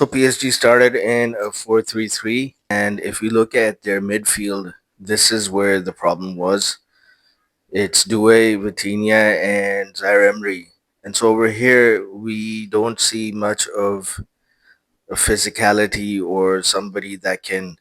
So PSG started in a 4-3-3, and if you look at their midfield, this is where the problem was. It's Doué, Vitinha, and Zaire Emery. And so over here, we don't see much of a physicality or somebody that can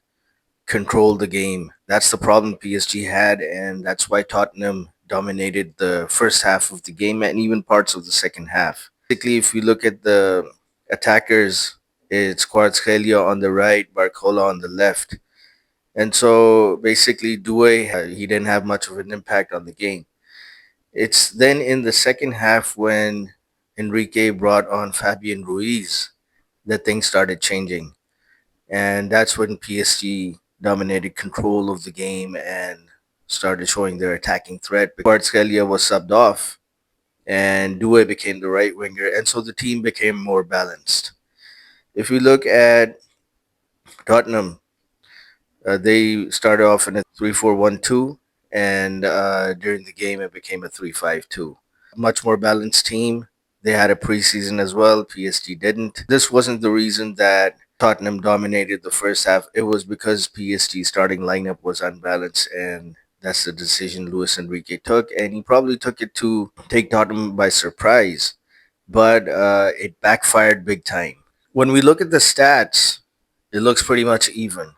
control the game. That's the problem PSG had, and that's why Tottenham dominated the first half of the game and even parts of the second half. Basically, if you look at the attackers, it's Kvaratskhelia on the right, Barcola on the left. And so basically, Doué, he didn't have much of an impact on the game. It's then in the second half when Enrique brought on Fabian Ruíz that things started changing. And that's when PSG dominated control of the game and started showing their attacking threat. Kvaratskhelia was subbed off and Doué became the right winger, and so the team became more balanced. If we look at Tottenham, they started off in a 3-4-1-2, and during the game it became a 3-5-2. A much more balanced team. They had a preseason as well. PSG didn't. This wasn't the reason that Tottenham dominated the first half. It was because PSG starting lineup was unbalanced, and that's the decision Luis Enrique took, and he probably took it to take Tottenham by surprise, but it backfired big time. When we look at the stats, it looks pretty much even.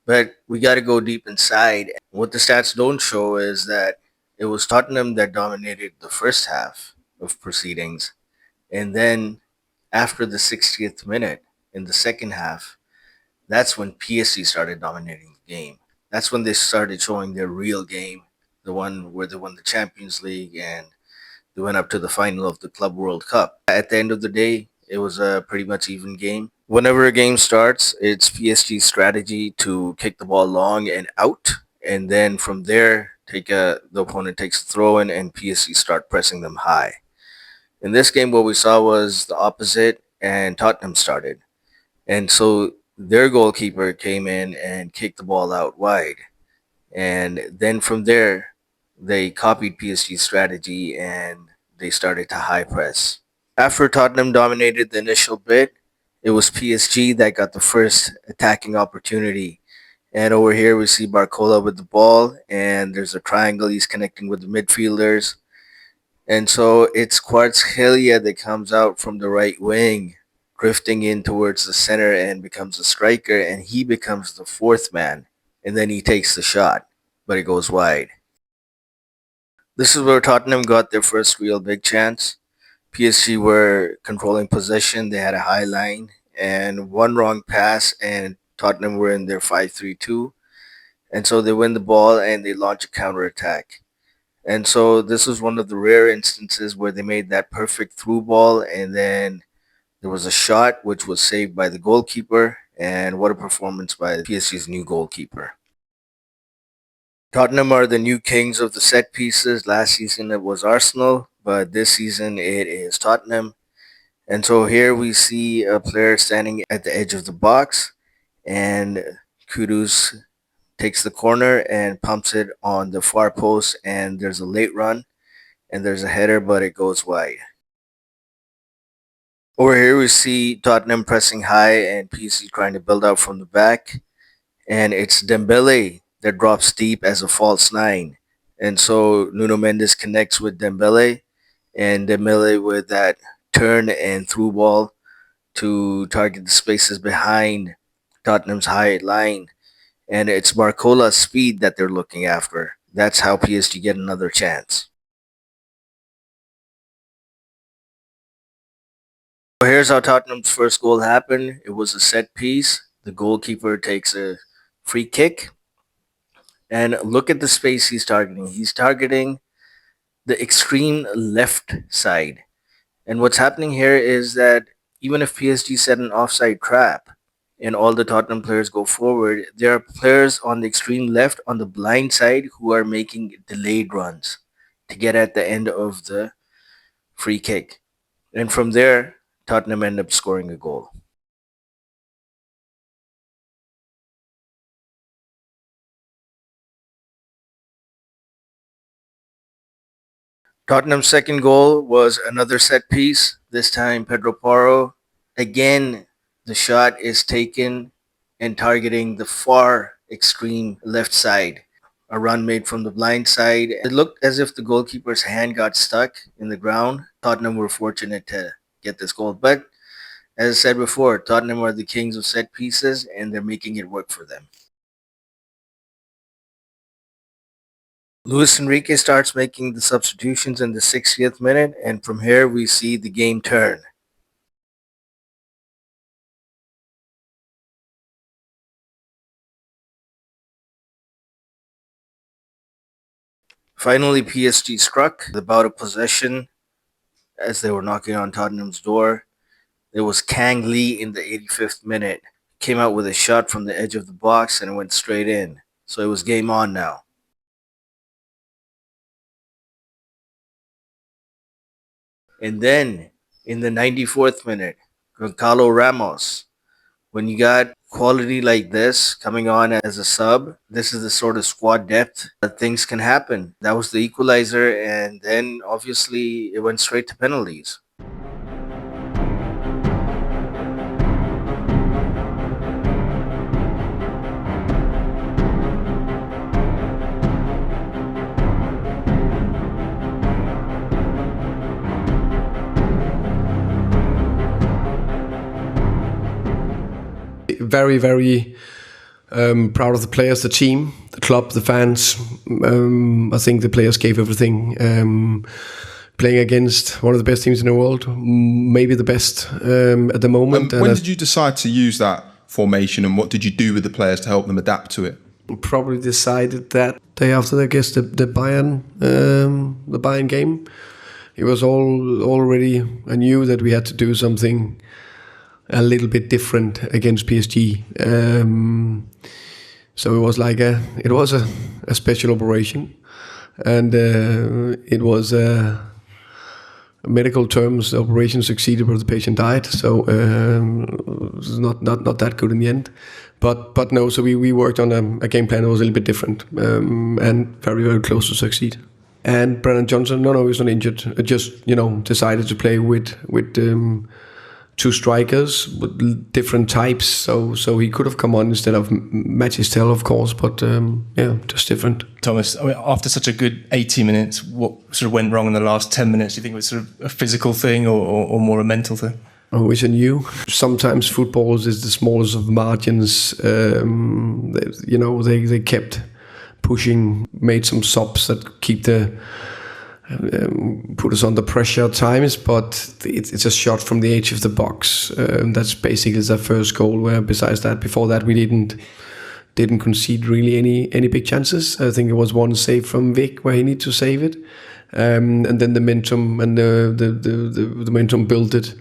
But we got to go deep inside. What the stats don't show is that it was Tottenham that dominated the first half of proceedings. And then after the 60th minute in the second half, that's when PSG started dominating the game. That's when they started showing their real game, the one where they won the Champions League and they went up to the final of the Club World Cup. At the end of the day, it was a pretty much even game. Whenever a game starts, it's PSG's strategy to kick the ball long and out, and then from there, the opponent takes a throw in, and PSG start pressing them high. In this game, what we saw was the opposite, and Tottenham started, and so their goalkeeper came in and kicked the ball out wide, and then from there, they copied PSG's strategy and they started to high press. After Tottenham dominated the initial bit, it was PSG that got the first attacking opportunity. And over here we see Barcola with the ball, and there's a triangle. He's connecting with the midfielders. And so it's Kvaratskhelia that comes out from the right wing, drifting in towards the center and becomes a striker, and he becomes the fourth man. And then he takes the shot, but it goes wide. This is where Tottenham got their first real big chance. PSG were controlling possession. They had a high line and one wrong pass, and Tottenham were in their 5-3-2. And so they win the ball and they launch a counter attack. And so this was one of the rare instances where they made that perfect through ball, and then there was a shot which was saved by the goalkeeper. And what a performance by PSG's new goalkeeper. Tottenham are the new kings of the set pieces. Last season it was Arsenal, but this season it is Tottenham. And so here we see a player standing at the edge of the box, and Kudus takes the corner and pumps it on the far post, and there's a late run, and there's a header, but it goes wide. Over here we see Tottenham pressing high and PC trying to build out from the back, and it's Dembele that drops deep as a false nine. And so Nuno Mendes connects with Dembele, and Dembele with that turn and through ball to target the spaces behind Tottenham's high line. And it's Barcola's speed that they're looking after. That's how PSG get another chance. So here's how Tottenham's first goal happened. It was a set piece. The goalkeeper takes a free kick. And look at the space he's targeting. He's targeting the extreme left side. And what's happening here is that even if PSG set an offside trap and all the Tottenham players go forward, there are players on the extreme left on the blind side who are making delayed runs to get at the end of the free kick. And from there, Tottenham end up scoring a goal. Tottenham's second goal was another set piece. This time, Pedro Porro again The shot is taken and targeting the far extreme left side. A run made from the blind side. It looked as if the goalkeeper's hand got stuck in the ground. Tottenham were fortunate to get this goal. But as I said before, Tottenham are the kings of set pieces and they're making it work for them. Luis Enrique starts making the substitutions in the 60th minute, and from here we see the game turn. Finally, PSG struck the bout of possession as they were knocking on Tottenham's door. There was Kang-In in the 85th minute. Came out with a shot from the edge of the box and it went straight in. So it was game on now. And then in the 94th minute, Gonçalo Ramos. When you got quality like this coming on as a sub, this is the sort of squad depth that things can happen. That was the equalizer, and then obviously it went straight to penalties. Very, very proud of the players, the team, the club, the fans. I think the players gave everything. Playing against one of the best teams in the world, maybe the best at the moment. When did you decide to use that formation, and what did you do with the players to help them adapt to it? Probably decided that day after, I guess, the Bayern game. It was already. I knew that we had to do something a little bit different against PSG. So it was like a special operation, and it was medical terms. The operation succeeded, but the patient died. So it was not that good in the end. But no. So we worked on a game plan that was a little bit different, and very, very close to succeed. And Brennan Johnson, no, he was not injured. Just decided to play with two strikers with different types, so he could have come on instead of Matistel, of course, but just different. Thomas, after such a good 80 minutes, what sort of went wrong in the last 10 minutes? Do you think it was sort of a physical thing or more a mental thing? I wish I knew. Sometimes football is the smallest of margins. They kept pushing, made some subs that keep put us under pressure at times, but it's a shot from the edge of the box. That's basically the first goal. Where besides that, before that, we didn't concede really any big chances. I think it was one save from Vic where he needed to save it, and then the momentum and the momentum built it.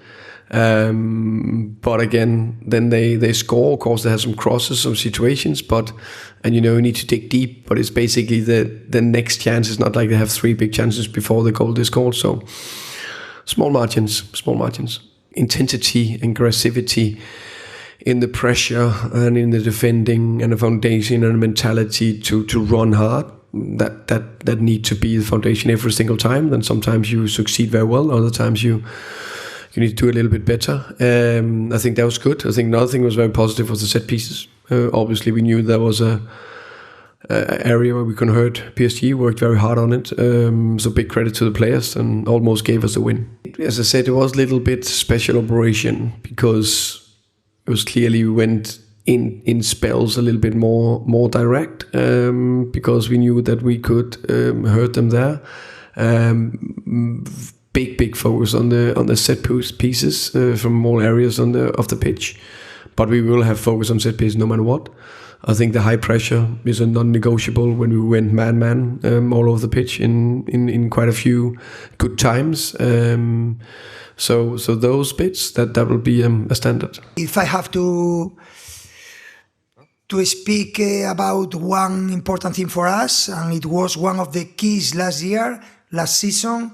But again, then they score. Of course, they have some crosses, some situations, and you need to dig deep. But it's basically the next chance. It's not like they have three big chances before the goal is scored. So small margins. Intensity and aggressivity in the pressure and in the defending, and a foundation and a mentality to run hard. That need to be the foundation every single time. Then sometimes you succeed very well. Other times you need to do a little bit better. I think that was good. I think another thing was very positive was the set pieces. Obviously, we knew there was a area where we could hurt PSG. Worked very hard on it. So big credit to the players, and almost gave us a win. As I said, it was a little bit special operation because it was clearly we went in spells a little bit more direct, because we knew that we could hurt them there. Big focus on the set pieces from all areas of the pitch, but we will have focus on set pieces no matter what. I think the high pressure is a non-negotiable when we went man all over the pitch in quite a few good times. So those bits that will be a standard. If I have to speak about one important thing for us, and it was one of the keys last season.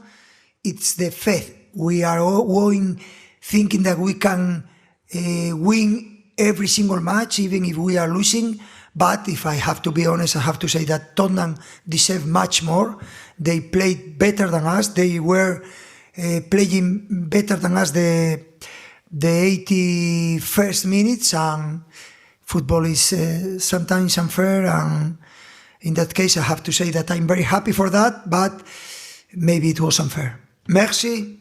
It's the faith. We are all going thinking that we can win every single match, even if we are losing. But if I have to be honest, I have to say that Tottenham deserve much more. They played better than us. They were playing better than us the the 81st minutes, and football is sometimes unfair, and in that case I have to say that I'm very happy for that, but maybe it was unfair. Merci.